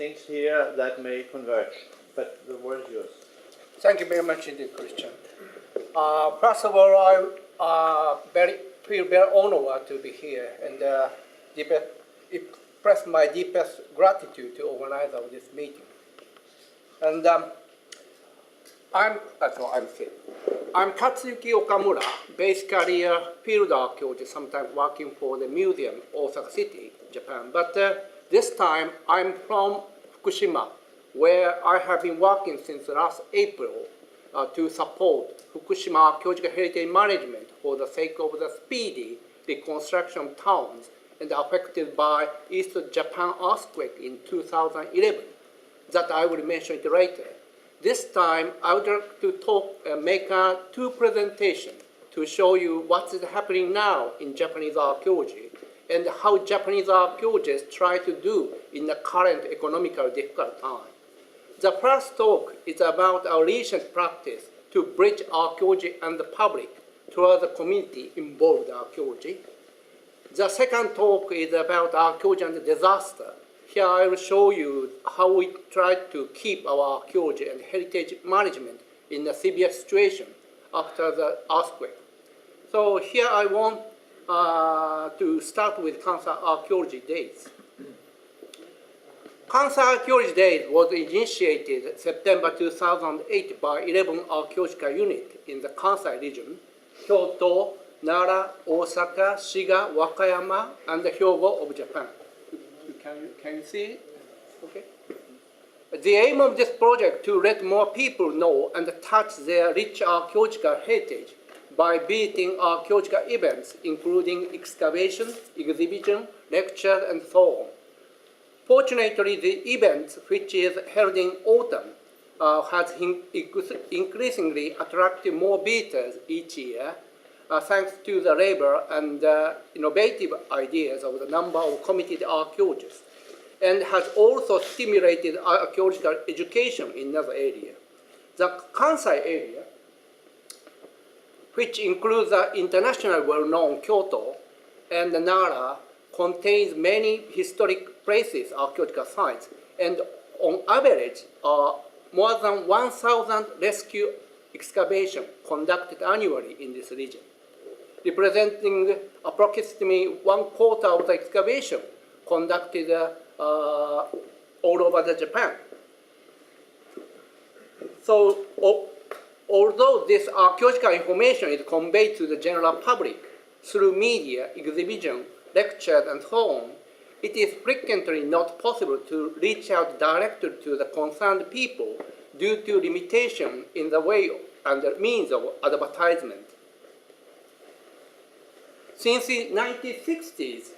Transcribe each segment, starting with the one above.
things here that may converge. But the word is yours. Thank you very much indeed, Christian. First of all, I feel very honored to be here and express my deepest gratitude to organize of this meeting. And I'm Katsuyuki Okamura, basically a field archaeologist, sometimes working for the museum, Osaka City, Japan. But this time, I'm from Fukushima, where I have been working since last April to support Fukushima archaeological heritage management for the sake of the speedy reconstruction of towns and affected by East Japan earthquake in 2011 that I will mention it later. This time, I would like to make two presentations to show you what is happening now in Japanese archaeology and how Japanese archaeologists try to do in the current economically difficult time. The first talk is about our recent practice to bridge archaeology and the public toward the community involved in archaeology. The second talk is about archaeology and disaster. Here I will show you how we try to keep our archaeology and heritage management in a severe situation after the earthquake. So here I want to start with Kansai Archaeology Days. Kansai Archaeology Days was initiated September 2008 by 11 archaeological units in the Kansai region, Kyoto, Nara, Osaka, Shiga, Wakayama, and Hyogo of Japan. Can you see it? Okay. The aim of this project to let more people know and touch their rich archaeological heritage by visiting archaeological events, including excavation, exhibition, lectures, and so on. Fortunately, the event, which is held in autumn, has increasingly attracted more visitors each year, thanks to the labor and innovative ideas of the number of committed archaeologists, and has also stimulated archaeological education in other areas. The Kansai area, which includes the internationally well-known Kyoto and Nara, contains many historic places, archaeological sites, and on average, more than 1,000 rescue excavations conducted annually in this region, representing approximately 1/4 of the excavation conducted all over Japan. So, although this archaeological information is conveyed to the general public through media, exhibition, lectures, and so on, it is frequently not possible to reach out directly to the concerned people due to limitation in the way and the means of advertisement. Since the 1960s,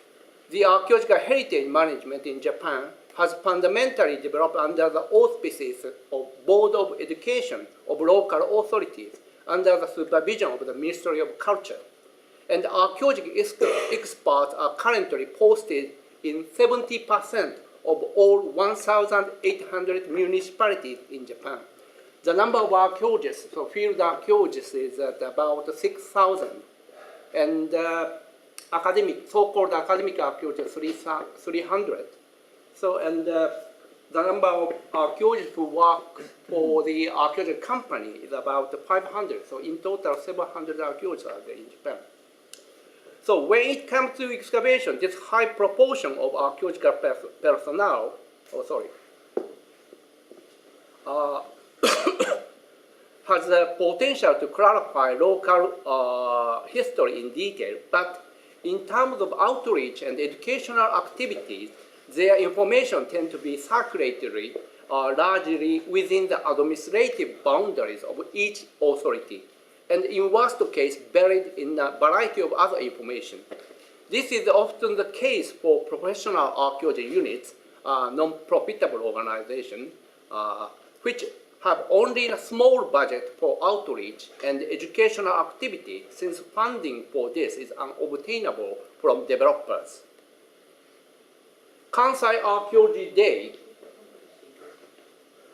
the archaeological heritage management in Japan has fundamentally developed under the auspices of Board of Education of local authorities under the supervision of the Ministry of Culture. And archaeological experts are currently posted in 70% of all 1,800 municipalities in Japan. The number of archaeologists, so field archaeologists, is at about 6,000. And so-called academic archaeologists, 300. So, and the number of archaeologists who work for the archaeological company is about 500. So in total, 700 archaeologists are there in Japan. So when it comes to excavation, this high proportion of archaeological personnel, has the potential to clarify local history in detail, but in terms of outreach and educational activities, their information tend to be circulatory largely within the administrative boundaries of each authority, and in worst case, buried in a variety of other information. This is often the case for professional archaeology units, non-profitable organizations, which have only a small budget for outreach and educational activity, since funding for this is unobtainable from developers. Kansai Archaeology Day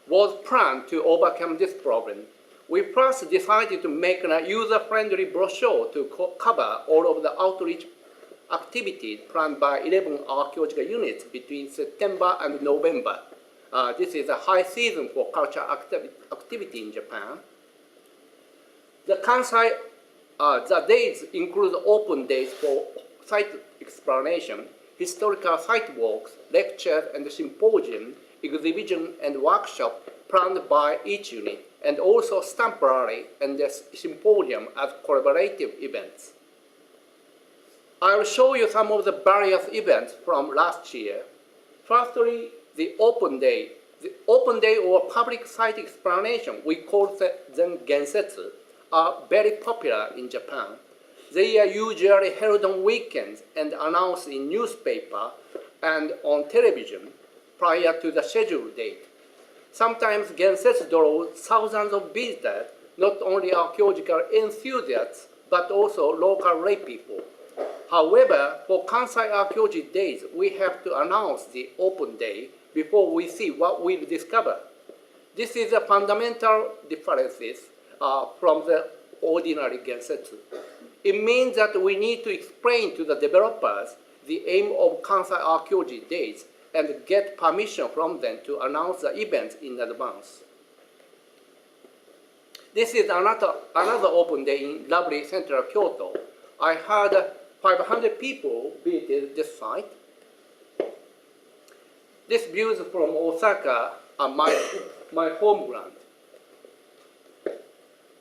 was planned to overcome this problem. We first decided to make a user-friendly brochure to cover all of the outreach activities planned by 11 archaeological units between September and November. This is a high season for cultural activity in Japan. The Kansai, the days include open days for site exploration, historical site walks, lectures and symposium, exhibition and workshop planned by each unit, and also stamp rally and the symposium as collaborative events. I will show you some of the various events from last year. Firstly, the open day. The open day or public site explanation, we call them gensetsu, are very popular in Japan. They are usually held on weekends and announced in newspaper and on television prior to the scheduled date. Sometimes gensetsu draw thousands of visitors, not only archaeological enthusiasts, but also local lay people. However, for Kansai Archaeology Days, we have to announce the open day before we see what we'll discover. This is a fundamental difference from the ordinary gensetsu. It means that we need to explain to the developers the aim of Kansai Archaeology Days and get permission from them to announce the events in advance. This is another open day in lovely central Kyoto. I had 500 people visited this site. This views from Osaka are my homeland.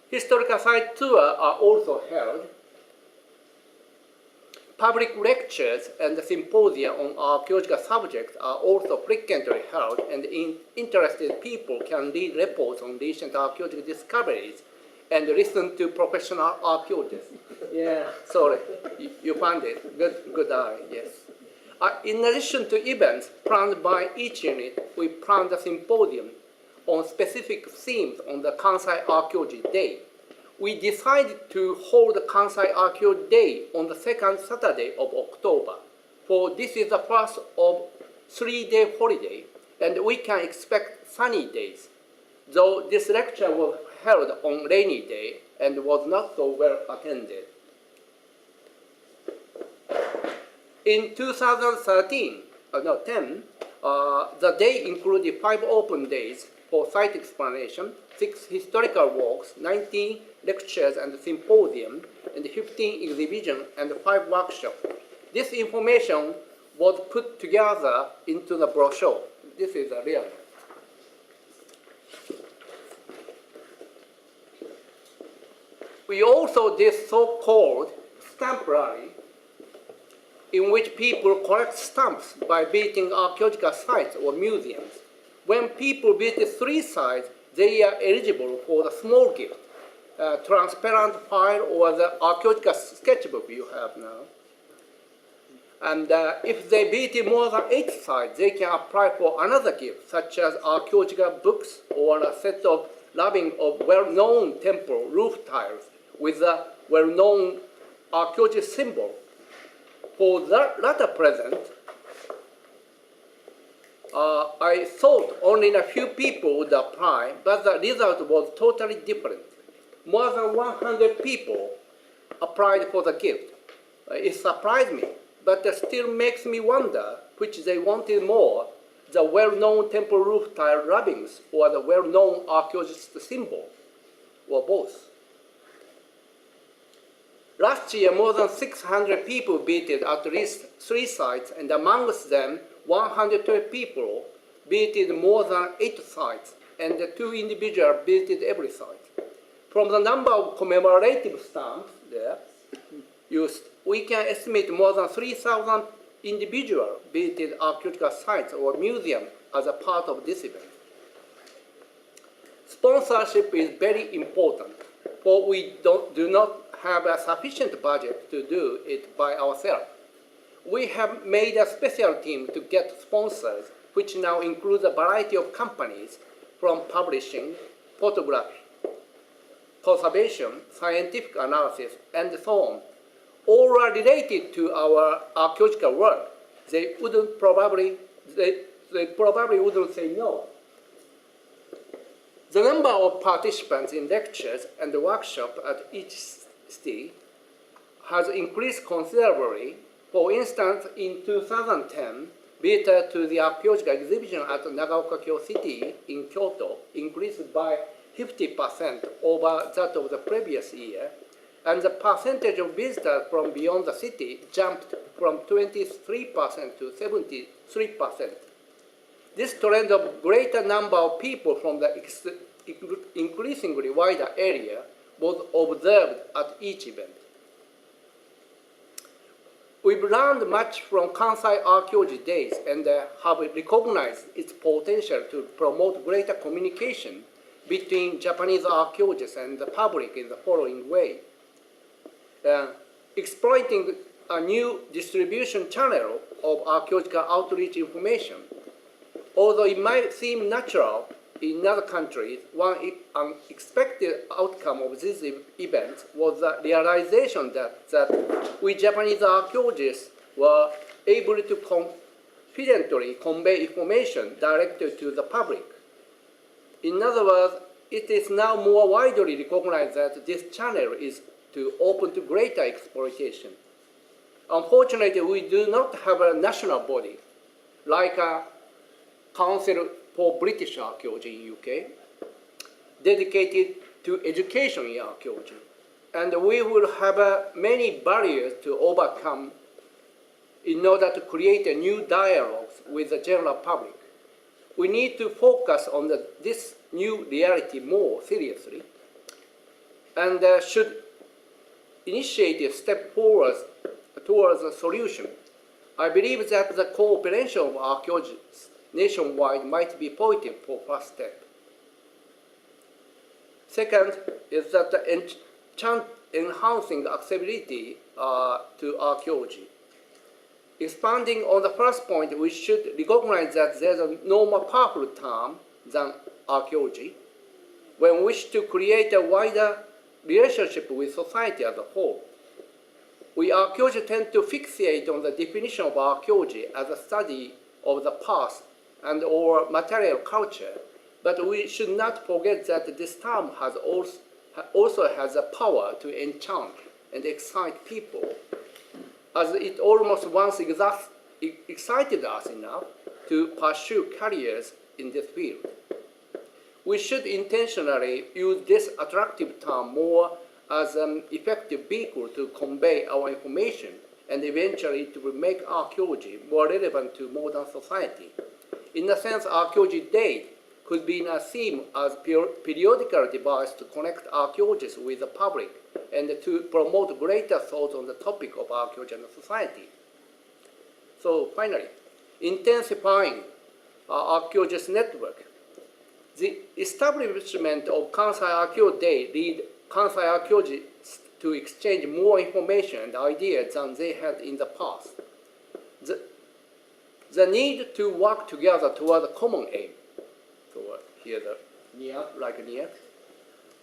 Historical site tours are also held. Public lectures and symposia on archaeological subjects are also frequently held, and interested people can read reports on recent archaeological discoveries and listen to professional archaeologists. Yeah, sorry, you found it. Good eye, yes. In addition to events planned by each unit, we planned a symposium on specific themes on the Kansai Archaeology Day. We decided to hold the Kansai Archaeology Day on the second Saturday of October, for this is the first of 3-day holiday, and we can expect sunny days, though this lecture was held on rainy day and was not so well attended. In 2010, the day included 5 open days for site explanation, 6 historical walks, 19 lectures and symposium, and 15 exhibitions and 5 workshops. This information was put together into the brochure. This is a real. We also did so-called stamp rally, in which people collect stamps by visiting archaeological sites or museums. When people visit 3 sites, they are eligible for the small gift, transparent file or the archaeological sketchbook you have now. And if they visit more than 8 sites, they can apply for another gift, such as archaeological books or a set of rubbing of well-known temple roof tiles with a well-known archaeology symbol. For that latter present, I thought only a few people would apply, but the result was totally different. More than 100 people applied for the gift. It surprised me, but it still makes me wonder which they wanted more, the well-known temple roof tile rubbings or the well-known archaeologist symbol, or both. Last year, more than 600 people visited at least 3 sites, and amongst them, 112 people visited more than 8 sites, and 2 individuals visited every site. From the number of commemorative stamps there used, we can estimate more than 3,000 individuals visited archaeological sites or museums as a part of this event. Sponsorship is very important, for we do not have a sufficient budget to do it by ourselves. We have made a special team to get sponsors, which now includes a variety of companies from publishing, photography, conservation, scientific analysis, and so on. All are related to our archaeological work. They probably wouldn't say no. The number of participants in lectures and workshops at each city has increased considerably. For instance, in 2010, visitor to the archaeological exhibition at Nagaoka-kyo City in Kyoto increased by 50% over that of the previous year, and the percentage of visitors from beyond the city jumped from 23% to 73%. This trend of greater number of people from the increasingly wider area was observed at each event. We've learned much from Kansai Archaeology Days and have recognized its potential to promote greater communication between Japanese archaeologists and the public in the following way. Exploiting a new distribution channel of archaeological outreach information. Although it might seem natural in other countries, one unexpected outcome of these events was the realization that we Japanese archaeologists were able to confidently convey information directly to the public. In other words, it is now more widely recognized that this channel is open to greater exploitation. Unfortunately, we do not have a national body like a Council for British Archaeology in UK, dedicated to education in archaeology. And we will have many barriers to overcome in order to create a new dialogue with the general public. We need to focus on this new reality more seriously and should initiate a step forward towards a solution. I believe that the cooperation of archaeologists nationwide might be positive for first step. Second is that enhancing accessibility to archaeology. Expanding on the first point, we should recognize that there's no more powerful term than archaeology when we wish to create a wider relationship with society as a whole. We archaeologists tend to fixate on the definition of archaeology as a study of the past and or material culture, but we should not forget that this term also has a power to enchant and excite people, as it almost once excited us enough to pursue careers in this field. We should intentionally use this attractive term more as an effective vehicle to convey our information and eventually to make archaeology more relevant to modern society. In a sense, Archaeology Day could be a theme as periodical device to connect archaeologists with the public and to promote greater thought on the topic of archaeology and society. So finally, intensifying our archaeologist network. The establishment of Kansai Archaeology Day led Kansai archaeologists to exchange more information and ideas than they had in the past. The need to work together toward a common aim. So here the NEARCH,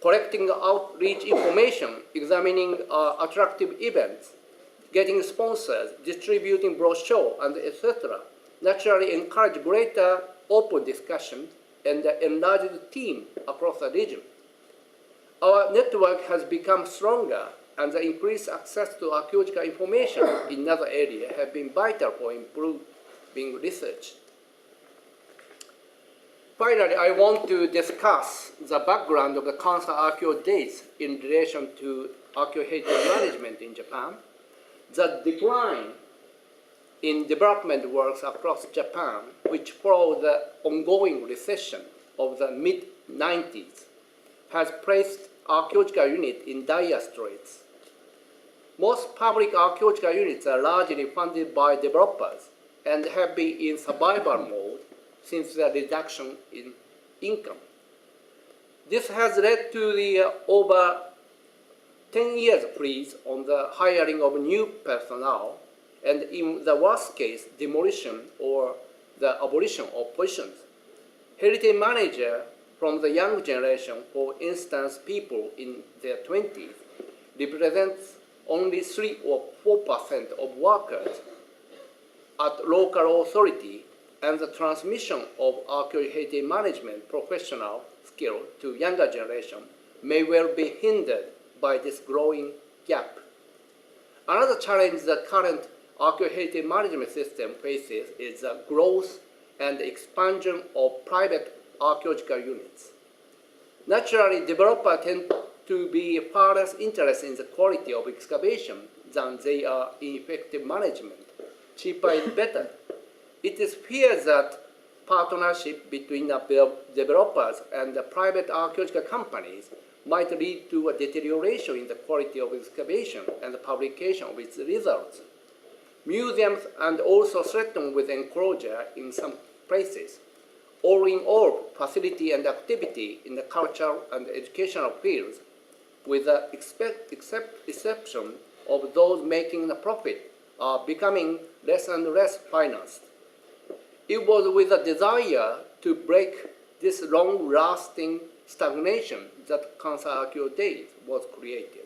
collecting outreach information, examining attractive events, getting sponsors, distributing brochures, and etc. naturally encourage greater open discussion and enlarged team across the region. Our network has become stronger, and the increased access to archaeological information in other areas have been vital for improving research. Finally, I want to discuss the background of the Kansai Archaeology Days in relation to archaeological management in Japan. The decline in development works across Japan, which followed the ongoing recession of the mid-90s, has placed archaeological units in dire straits. Most public archaeological units are largely funded by developers and have been in survival mode since the reduction in income. This has led to the over 10 years freeze on the hiring of new personnel, and in the worst case, demolition or the abolition of positions. Heritage manager from the young generation, for instance, people in their 20s, represents only 3 or 4% of workers at local authority, and the transmission of archaeological management professional skill to younger generation may well be hindered by this growing gap. Another challenge is the current archaeological management system faces is the growth and expansion of private archaeological units. Naturally, developers tend to be far less interested in the quality of excavation than they are in effective management. Cheaper is better. It is feared that partnership between the developers and the private archaeological companies might lead to a deterioration in the quality of excavation and the publication of its results. Museums are also threatened with enclosure in some places. All in all, facility and activity in the cultural and educational fields, with the exception of those making a profit, are becoming less and less financed. It was with a desire to break this long-lasting stagnation that Kansai Archaeology Days was created.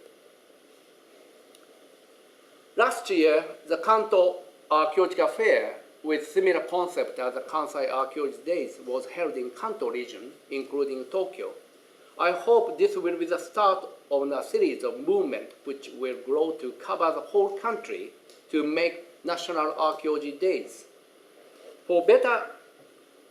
Last year, the Kanto Archaeological Fair, with similar concept as the Kansai Archaeology Days, was held in Kanto region, including Tokyo. I hope this will be the start of a series of movements which will grow to cover the whole country to make National Archaeology Days. For better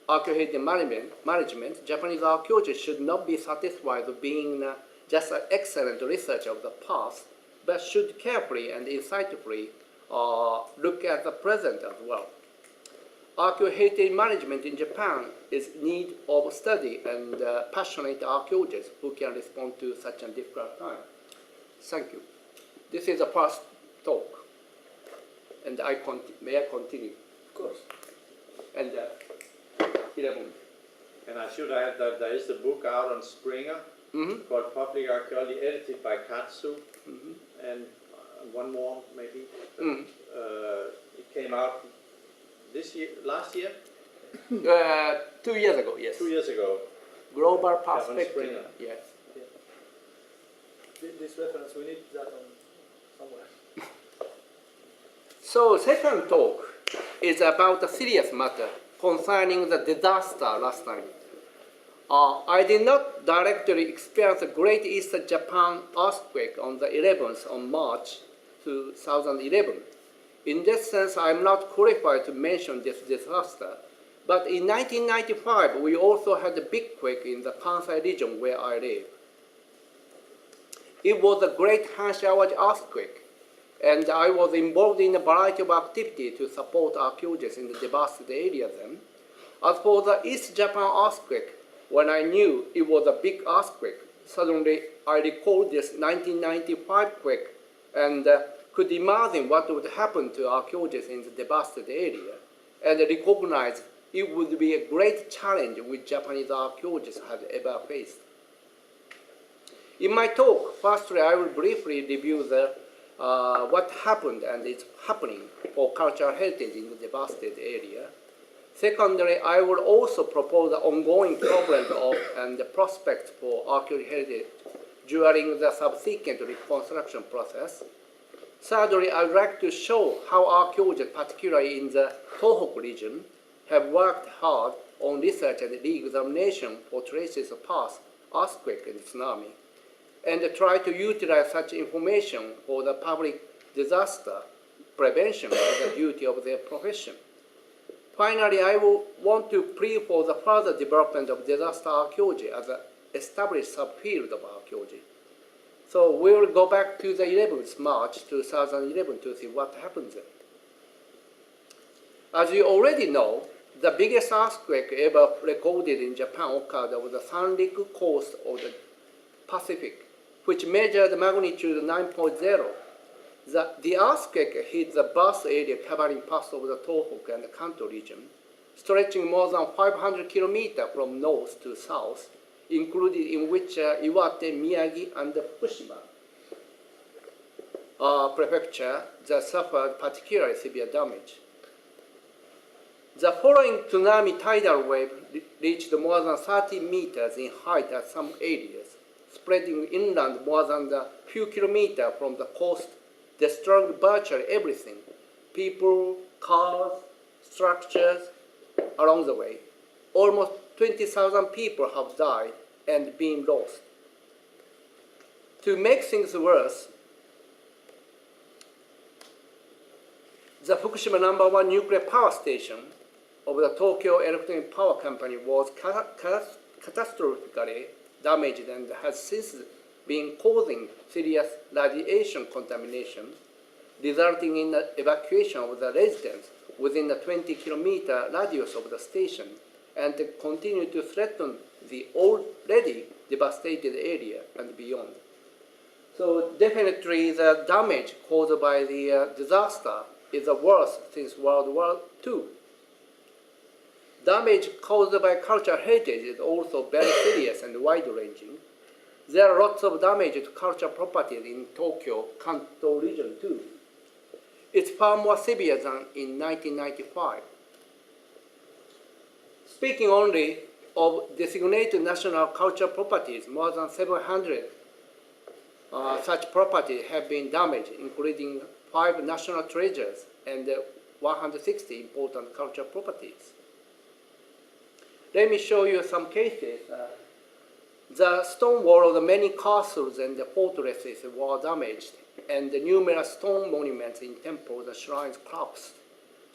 archaeology management, Japanese archaeology should not be satisfied with being just an excellent researcher of the past, but should carefully and insightfully look at the present as well. Archaeology management in Japan is in need of study and passionate archaeologists who can respond to such a difficult time. Thank you. This is the first talk, and may I continue? Of course. And 11. And I should add that there is a book out on Springer called Public Archaeology, edited by Katsu, and one more maybe. It came out this year, last year? 2 years ago, yes. 2 years ago. Global perspective. Yes. This reference, we need that on somewhere. So second talk is about a serious matter concerning the disaster last time. I did not directly experience the Great Eastern Japan earthquake on the 11th of March 2011. In this sense, I am not qualified to mention this disaster. But in 1995, we also had a big quake in the Kansai region where I live. It was a great Hanshawaji earthquake, and I was involved in a variety of activities to support archaeologists in the devastated area then. As for the East Japan earthquake, when I knew it was a big earthquake, suddenly I recalled this 1995 quake and could imagine what would happen to archaeologists in the devastated area, and recognized it would be a great challenge which Japanese archaeologists had ever faced. In my talk, firstly, I will briefly review what happened and is happening for cultural heritage in the devastated area. Secondly, I will also propose the ongoing problems and the prospects for archaeological heritage during the subsequent reconstruction process. Thirdly, I would like to show how archaeologists, particularly in the Tohoku region, have worked hard on research and re-examination for traces of past earthquake and tsunami, and try to utilize such information for the public disaster prevention as a duty of their profession. Finally, I will want to plea for the further development of disaster archaeology as an established subfield of archaeology. So we will go back to the 11th March 2011 to see what happens then. As you already know, the biggest earthquake ever recorded in Japan occurred over the Sanriku coast of the Pacific, which measured magnitude 9.0. The earthquake hit the burst area covering parts of the Tohoku and the Kanto region, stretching more than 500 kilometers from north to south, included in which Iwate, Miyagi, and Fukushima prefecture that suffered particularly severe damage. The following tsunami tidal wave reached more than 30 meters in height at some areas, spreading inland more than a few kilometers from the coast, destroying virtually everything: people, cars, structures along the way. Almost 20,000 people have died and been lost. To make things worse, The Fukushima #1 nuclear power station of the Tokyo Electric Power Company was catastrophically damaged and has since been causing serious radiation contamination, resulting in the evacuation of the residents within a 20-kilometer radius of the station and continue to threaten the already devastated area and beyond. So definitely the damage caused by the disaster is the worst since World War II. Damage caused by cultural heritage is also very serious and wide-ranging. There are lots of damage to cultural properties in Tokyo, Kanto region too. It's far more severe than in 1995. Speaking only of designated national cultural properties, more than 700 such properties have been damaged, including 5 national treasures and 160 important cultural properties. Let me show you some cases. The stone wall of the many castles and the fortresses were damaged, and the numerous stone monuments in temples and shrines collapsed.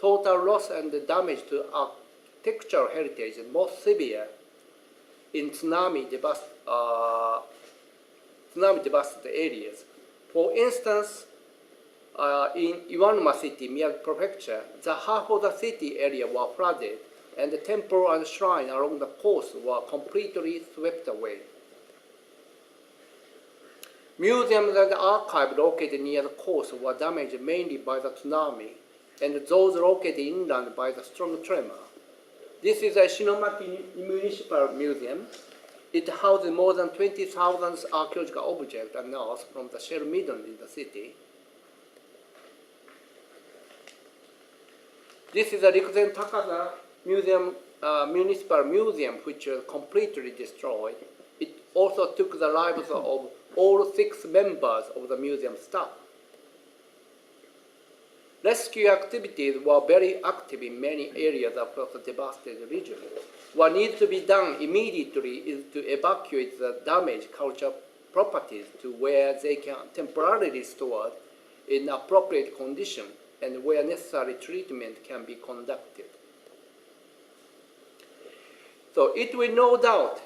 Total loss and damage to architectural heritage is most severe in tsunami devastated areas. For instance, in Iwanuma City, Miyagi Prefecture, the half of the city area were flooded, and the temple and shrine along the coast were completely swept away. Museums and archives located near the coast were damaged mainly by the tsunami, and those located inland by the strong tremor. This is a Shinomaki Municipal Museum. It houses more than 20,000 archaeological objects unearthed from the shell middle in the city. This is a Rikuzen Takaza Municipal Museum, which was completely destroyed. It also took the lives of all 6 members of the museum staff. Rescue activities were very active in many areas of the devastated region. What needs to be done immediately is to evacuate the damaged cultural properties to where they can temporarily stored in appropriate condition and where necessary treatment can be conducted. So it will no doubt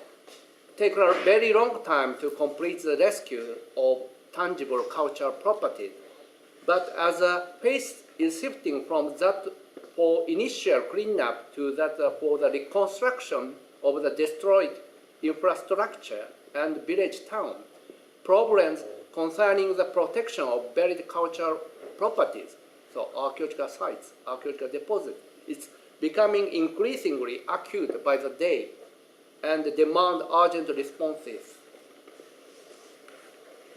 take a very long time to complete the rescue of tangible cultural properties. But as the pace is shifting from that for initial cleanup to that for the reconstruction of the destroyed infrastructure and village town, problems concerning the protection of buried cultural properties, so archaeological sites, archaeological deposits, is becoming increasingly acute by the day and demand urgent responses.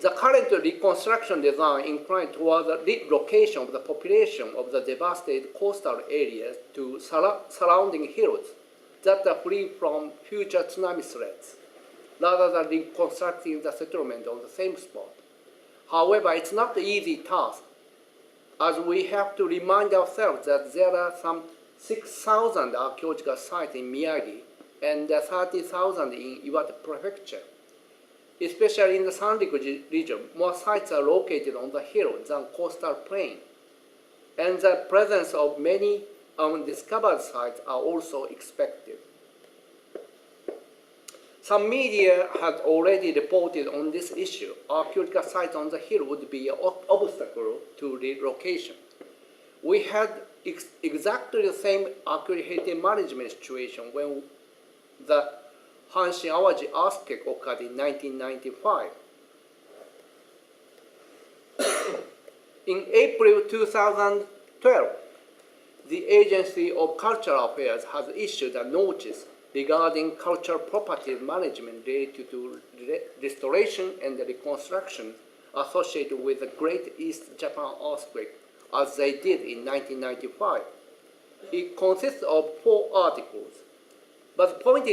The current reconstruction design inclined toward the relocation of the population of the devastated coastal areas to surrounding hills that are free from future tsunami threats, rather than reconstructing the settlement on the same spot. However, it's not an easy task, as we have to remind ourselves that there are some 6,000 archaeological sites in Miyagi and 30,000 in Iwate Prefecture. Especially in the Sanriku region, more sites are located on the hill than coastal plain, and the presence of many undiscovered sites are also expected. Some media had already reported on this issue. Archaeological sites on the hill would be an obstacle to relocation. We had exactly the same archaeological management situation when the Hanshin Awaji earthquake occurred in 1995. In April 2012, the Agency of Cultural Affairs has issued a notice regarding cultural property management related to restoration and reconstruction associated with the Great East Japan earthquake, as they did in 1995. It consists of 4 articles. But the point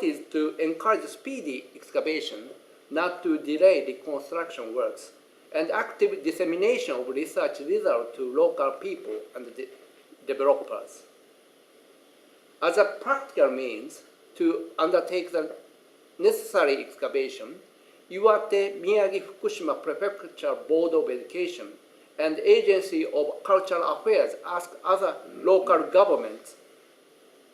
is to encourage speedy excavation, not to delay reconstruction works, and active dissemination of research results to local people and developers. As a practical means to undertake the necessary excavation, Iwate Miyagi Fukushima Prefecture Board of Education and Agency of Cultural Affairs asked other local governments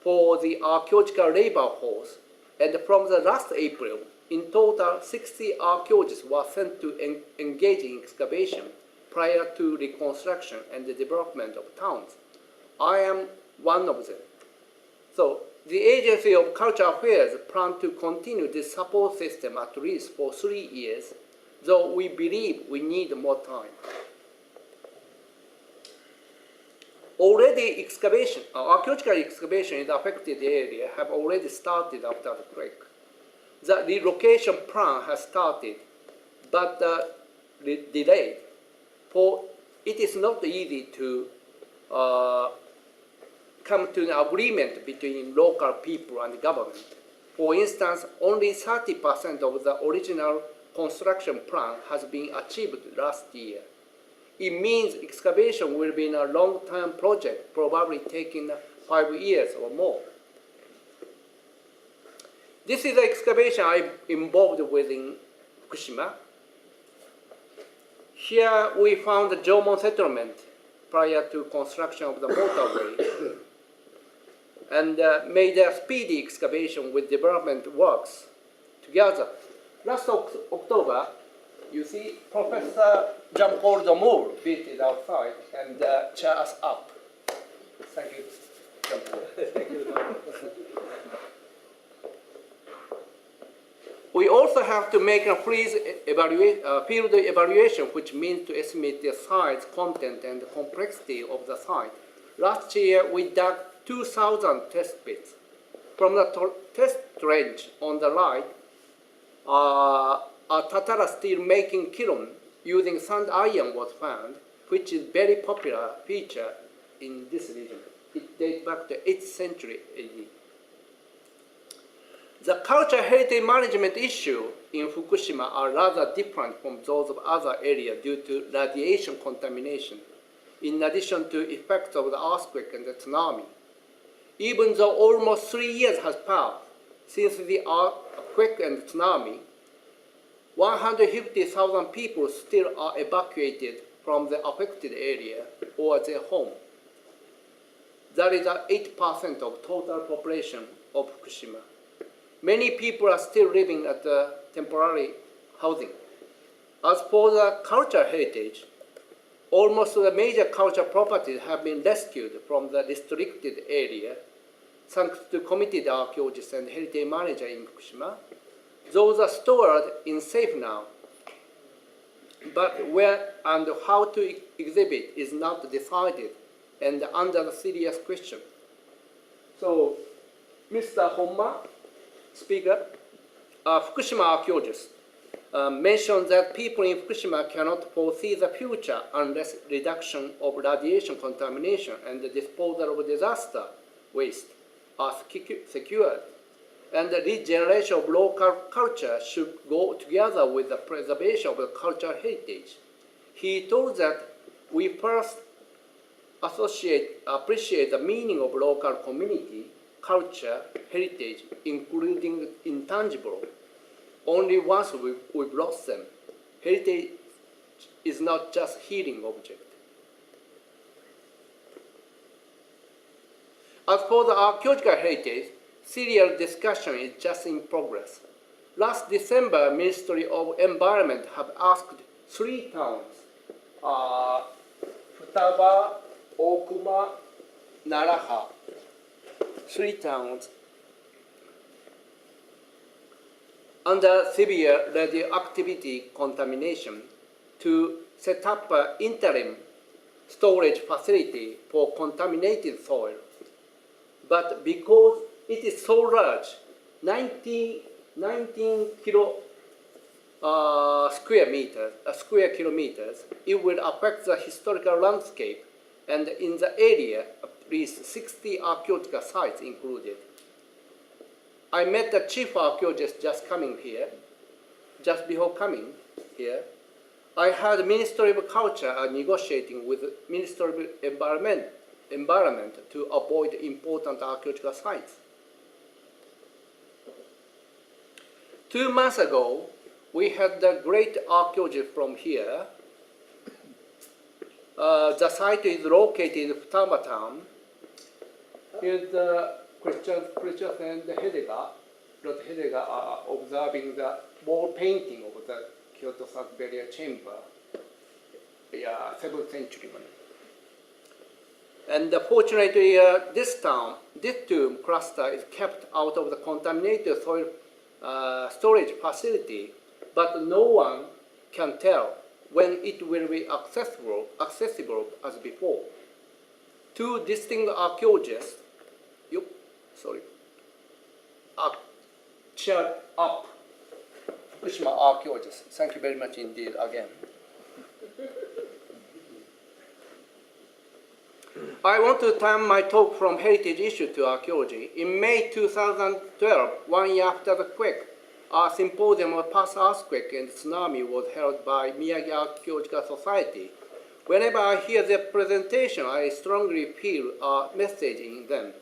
for the archaeological labor force, and from the last April, in total 60 archaeologists were sent to engage in excavation prior to reconstruction and the development of towns. I am one of them. So the Agency of Cultural Affairs plan to continue this support system at least for 3 years, though we believe we need more time. Already excavation, archaeological excavation in the affected area have already started after the quake. The relocation plan has started, but delayed. For it is not easy to come to an agreement between local people and government. For instance, only 30% of the original construction plan has been achieved last year. It means excavation will be a long-term project, probably taking 5 years or more. This is the excavation I'm involved with in Fukushima. Here we found the Jomon settlement prior to construction of the motorway and made a speedy excavation with development works together. Last October, you see Professor Jean-Paul Domour visited outside and cheer us up. Thank you, Jean-Paul. Thank you. We also have to make a field evaluation, which means to estimate the size, content, and the complexity of the site. Last year, we dug 2,000 test pits. From the test range on the right, a Tatara steel-making kiln using sand iron was found, which is a very popular feature in this region. It dates back to 8th century AD. The cultural heritage management issues in Fukushima are rather different from those of other areas due to radiation contamination, in addition to effects of the earthquake and the tsunami. Even though almost 3 years has passed since the earthquake and tsunami, 150,000 people still are evacuated from the affected area or their home. That is 8% of total population of Fukushima. Many people are still living at temporary housing. As for the cultural heritage, almost the major cultural properties have been rescued from the restricted area, thanks to committed archaeologists and heritage managers in Fukushima. Those are stored in safe now, but where and how to exhibit is not decided and under the serious question. So, Mr. Honma, speaker, Fukushima archaeologist, mentioned that people in Fukushima cannot foresee the future unless reduction of radiation contamination and the disposal of disaster waste are secured. And the regeneration of local culture should go together with the preservation of the cultural heritage. He told that we first appreciate the meaning of local community, culture, heritage, including intangible. Only once we've lost them. Heritage is not just healing object. As for the archaeological heritage, serial discussion is just in progress. Last December, Ministry of Environment have asked 3 towns, Futaba, Okuma, Naraha, 3 towns, under severe radioactivity contamination to set up an interim storage facility for contaminated soil. But because it is so large, 19 square kilometers, it will affect the historical landscape, and in the area, at least 60 archaeological sites included. I met the chief archaeologist just before coming here. I had the Ministry of Culture negotiating with the Ministry of Environment to avoid important archaeological sites. 2 months ago, we had the great archaeologist from here, The site is located in Futaba town. Here's the Christian and Heidegger. Lord Heidegger are observing the wall painting of the Kyoto South Barrier Chamber, 7th century one. And fortunately, this tomb cluster is kept out of the contaminated soil storage facility, but no one can tell when it will be accessible as before. Two distinct archaeologists, cheered up Fukushima archaeologists. Thank you very much indeed again. I want to turn my talk from heritage issue to archaeology. In May 2012, 1 year after the quake, a symposium on past earthquake and tsunami was held by Miyagi Archaeological Society. Whenever I hear their presentation, I strongly feel a message in them.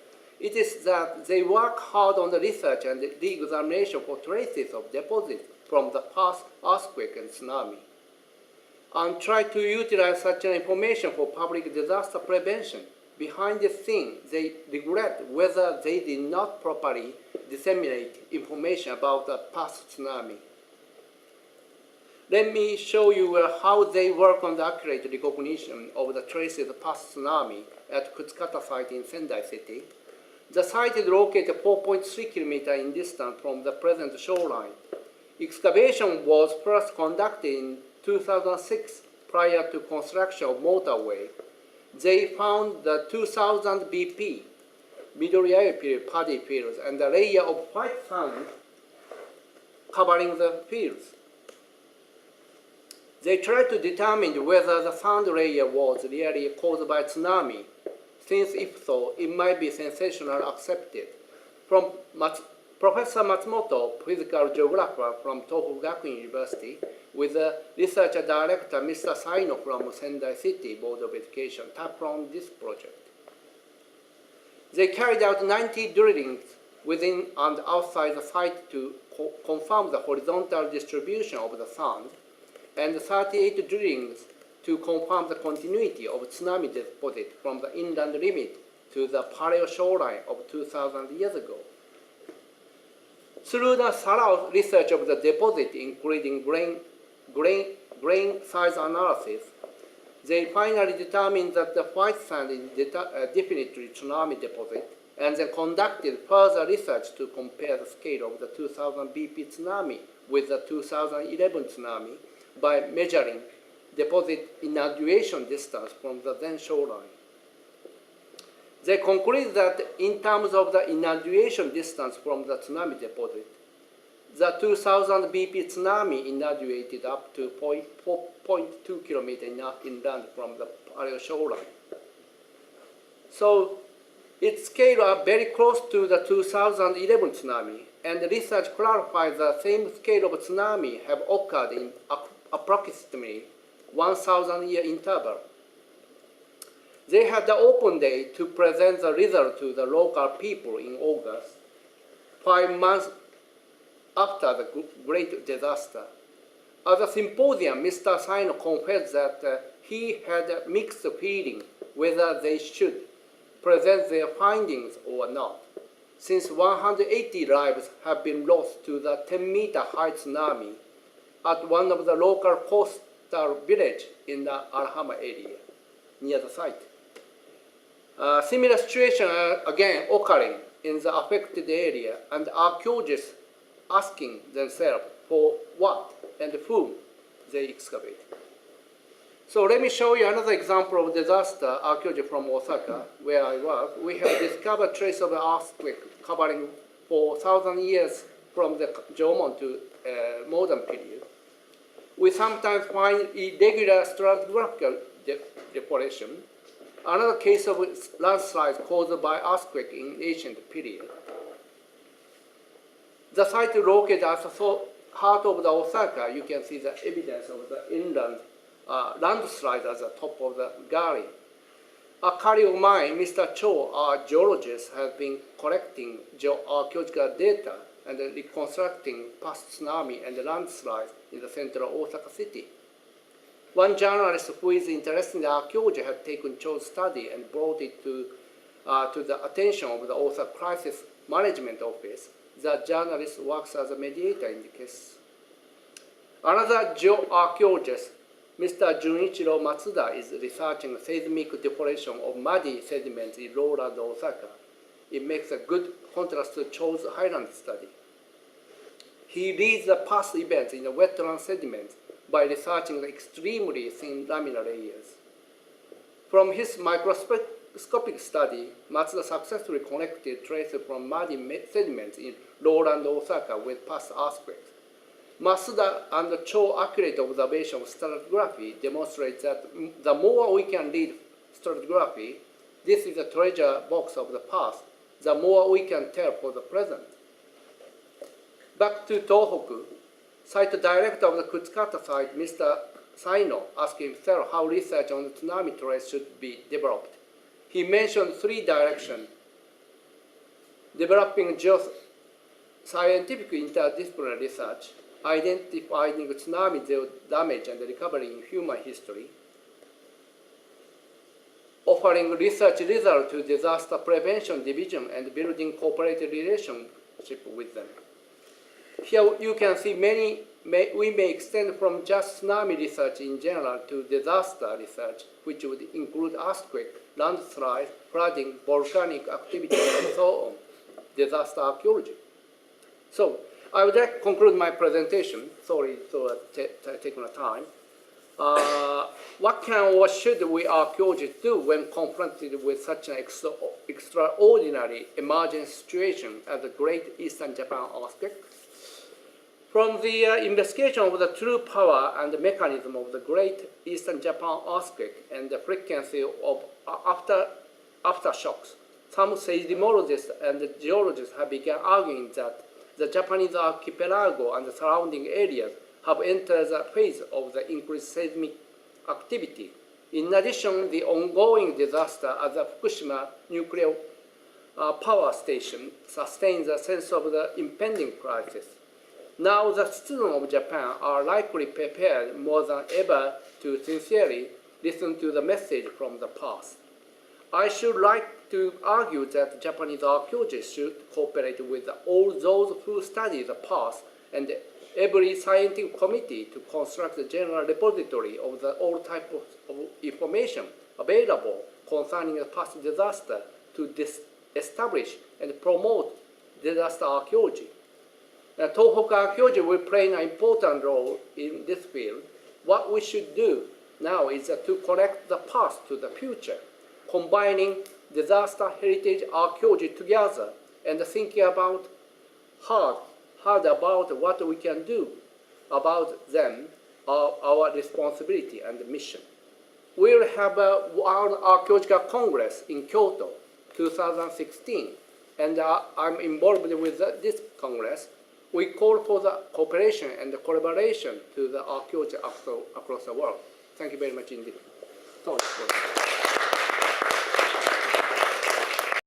It is that they work hard on the research and the re-examination for traces of deposits from the past earthquake and tsunami, and try to utilize such information for public disaster prevention. Behind the scene, they regret whether they did not properly disseminate information about the past tsunami. Let me show you how they work on the accurate recognition of the traces of past tsunami at Kutsukata site in Sendai City. The site is located 4.3 kilometers in distance from the present shoreline. Excavation was first conducted in 2006 prior to construction of motorway. They found the 2000 BP, Midori period paddy fields, and a layer of white sand covering the fields. They tried to determine whether the sand layer was really caused by tsunami, since if so, it might be sensational accepted. From Professor Matsumoto, physical geographer from Tohoku Gakuin University, with the research director Mr. Saino from Sendai City Board of Education, tapped on this project. They carried out 90 drillings within and outside the site to confirm the horizontal distribution of the sand, and 38 drillings to confirm the continuity of tsunami deposit from the inland limit to the paleo shoreline of 2,000 years ago. Through the thorough research of the deposit, including grain size analysis, they finally determined that the white sand is definitely tsunami deposit, and then conducted further research to compare the scale of the 2000 BP tsunami with the 2011 tsunami by measuring deposit inundation distance from the then shoreline. They concluded that in terms of the inundation distance from the tsunami deposit, the 2000 BP tsunami inundated up to 4.2 kilometers inland from the paleo shoreline. So its scale are very close to the 2011 tsunami, and the research clarifies the same scale of tsunami have occurred in approximately 1,000-year interval. They had the open day to present the result to the local people in August, 5 months after the great disaster. At the symposium, Mr. Saino confessed that he had a mixed feeling whether they should present their findings or not, since 180 lives have been lost to the 10-meter high tsunami at one of the local coastal villages in the Alhama area near the site. Similar situation again occurring in the affected area, and archaeologists asking themselves for what and whom they excavate. So let me show you another example of disaster archaeology from Osaka, where I work. We have discovered trace of an earthquake covering for 1,000 years from the Jomon to modern period. We sometimes find irregular stratigraphical deformation. Another case of landslide caused by earthquake in ancient period. The site located at the heart of the Osaka, you can see the evidence of the inland landslide at the top of the gallery. A colleague of mine, Mr. Cho, our geologist, has been collecting archaeological data and reconstructing past tsunami and landslides in the center of Osaka City. One journalist who is interested in archaeology had taken Cho's study and brought it to the attention of the author crisis management office. The journalist works as a mediator in the case. Another geoarchaeologist, Mr. Junichiro Matsuda, is researching seismic deformation of muddy sediments in lowland Osaka. It makes a good contrast to Cho's highland study. He reads the past events in the wetland sediments by researching the extremely thin laminar layers. From his microscopic study, Matsuda successfully connected traces from muddy sediments in lowland Osaka with past earthquakes. Matsuda and Cho's accurate observation of stratigraphy demonstrates that the more we can read stratigraphy, this is a treasure box of the past, the more we can tell for the present. Back to Tohoku, site director of the Kutsukata site, Mr. Saino, asked himself how research on the tsunami trace should be developed. He mentioned 3 directions: developing scientific interdisciplinary research, identifying tsunami damage and recovery in human history, offering research results to disaster prevention division and building cooperative relationship with them. Here you can see we may extend from just tsunami research in general to disaster research, which would include earthquake, landslide, flooding, volcanic activity, and so on, disaster archaeology. So I would like to conclude my presentation. Sorry for taking the time. What can or should we archaeologists do when confronted with such an extraordinary emergency situation as the Great Eastern Japan earthquake? From the investigation of the true power and the mechanism of the Great Eastern Japan earthquake and the frequency of aftershocks, some seismologists and geologists have begun arguing that the Japanese archipelago and the surrounding areas have entered the phase of the increased seismic activity. In addition, the ongoing disaster at the Fukushima nuclear power station sustains a sense of the impending crisis. Now the citizens of Japan are likely prepared more than ever to sincerely listen to the message from the past. I should like to argue that Japanese archaeologists should cooperate with all those who study the past and every scientific committee to construct a general repository of all types of information available concerning the past disaster to establish and promote disaster archaeology. Tohoku archaeology will play an important role in this field. What we should do now is to connect the past to the future, combining disaster heritage archaeology together and thinking about hard about what we can do about them, our responsibility and mission. We will have a World Archaeological Congress in Kyoto 2016, and I'm involved with this Congress. We call for the cooperation and the collaboration to the archaeology across the world. Thank you very much indeed.